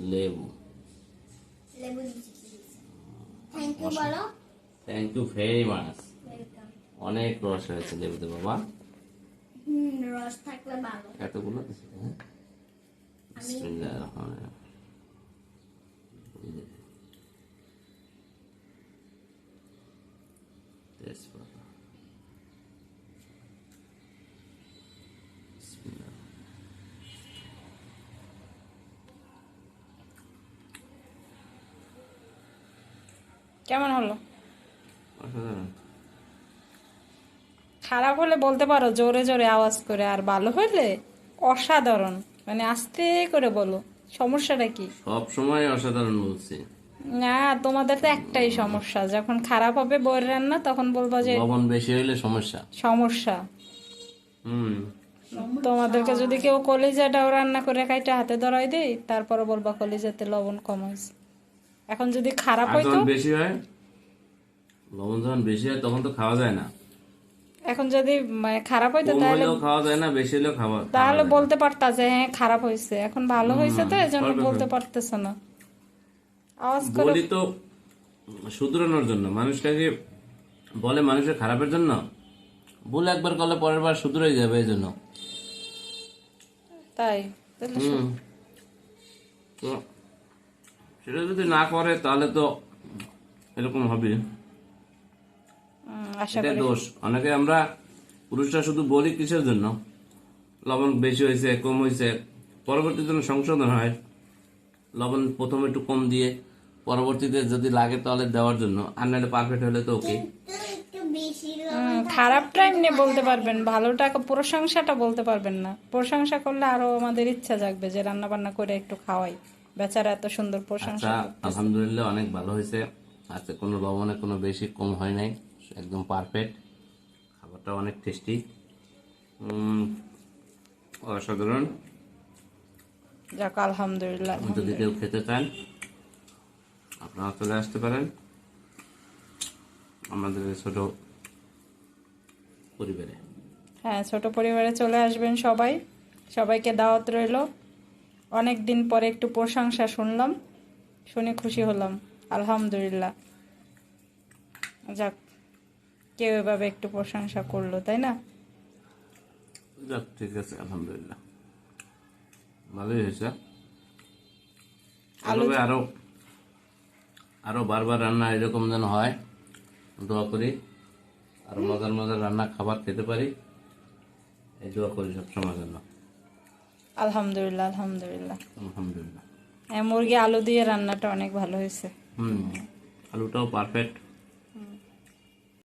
লেবু। লেবু দিছি। থ্যাংক ইউ বলো। Thank you very much. Welcome. অনেক রস হয়েছে লেবুতে বাবা। রস থাকলে ভালো। এতগুলো দিছি, হ্যাঁ? বিসমিল্লাহির রহমানির রহিম। তেজপাতা। বিসমিল্লাহ। কেমন হলো? অসাধারণ। খারাপ হলে বলতে পারো জোরে জোরে আওয়াজ করে, আর ভালো হলে অসাধারণ মানে আস্তে করে বলো। সমস্যাটা কি? সব সময় অসাধারণ বলছি। না, তোমাদের তো একটাই সমস্যা, যখন খারাপ হবে বইয়ের রান্না তখন বলবা যে লবণ বেশি হইলে সমস্যা। সমস্যা। হুম। তোমাদেরকে যদি কেউ কলিজাটাও রান্না করে কাইটা হাতে ধরাই দেই, তারপরে বলবা কলিজাতে লবণ কম হয়েছে। এখন যদি খারাপ আর হইতো, যখন বেশি হয়, লবণ যখন বেশি হয় তখন তো খাওয়া যায় না। এখন যদি মানে খারাপ হইতো কম তাহলে হলেও খাওয়া যায় না, বেশি হলেও খাওয়া তাহলে যায় না। বলতে পারতা যে হ্যাঁ খারাপ হয়েছে। এখন ভালো হয়েছে তো এজন্য পারবে বলতে তো। পারতেছ না। আওয়াজ করে বলি তো শুধরানোর জন্য, মানুষটাকে বলে মানুষের খারাপের জন্য। ভুল একবার করলে পরের বার শুধরে যাবে এই জন্য। তাই তাহলে হুম। তো সেটা যদি না করে তাহলে তো এরকম হবে। আশা এটা করি। দোষ। অনেকে আমরা পুরুষরা শুধু বলি কিসের জন্য, লবণ বেশি হয়েছে কম হয়েছে, পরবর্তীতে যেন সংশোধন হয়। লবণ প্রথমে একটু কম দিয়ে পরবর্তীতে যদি লাগে তাহলে দেওয়ার জন্য, আর নাহলে পারফেক্ট হলে তো ওকে। একটু বেশি খারাপটা এমনি বলতে পারবেন, ভালোটা প্রশংসাটা বলতে পারবেন না। প্রশংসা করলে আরো আমাদের ইচ্ছা জাগবে যে রান্না বান্না করে একটু খাওয়াই। বেচারা এত সুন্দর প্রশংসা আচ্ছা, করতেছে। আলহামদুলিল্লাহ অনেক ভালো হয়েছে। আজকে কোনো লবণে কোনো বেশি কম হয় নাই, একদম পারফেক্ট। খাবারটা অনেক টেস্টি, অসাধারণ। যাক আলহামদুলিল্লাহ। যদি কেউ খেতে চান আপনারা চলে আসতে পারেন আমাদের এই ছোট পরিবারে। হ্যাঁ, ছোট পরিবারে চলে আসবেন সবাই। সবাইকে দাওয়াত রইলো। অনেক দিন পরে একটু প্রশংসা শুনলাম, শুনে খুশি হলাম। আলহামদুলিল্লাহ। যাক, কেউ এভাবে একটু প্রশংসা করলো, তাই না? যাক, ঠিক আছে, আলহামদুলিল্লাহ ভালোই হয়েছে। এভাবে আরো আরো বারবার রান্না এরকম যেন হয়, দোয়া করি। আরো মজার মজার রান্না খাবার খেতে পারি, এই দোয়া করি সবসময় জন্য। আলহামদুলিল্লাহ আলহামদুলিল্লাহ। আলহামদুলিল্লাহ। মুরগি আলু দিয়ে রান্নাটা অনেক ভালো হয়েছে। আলুটাও পারফেক্ট।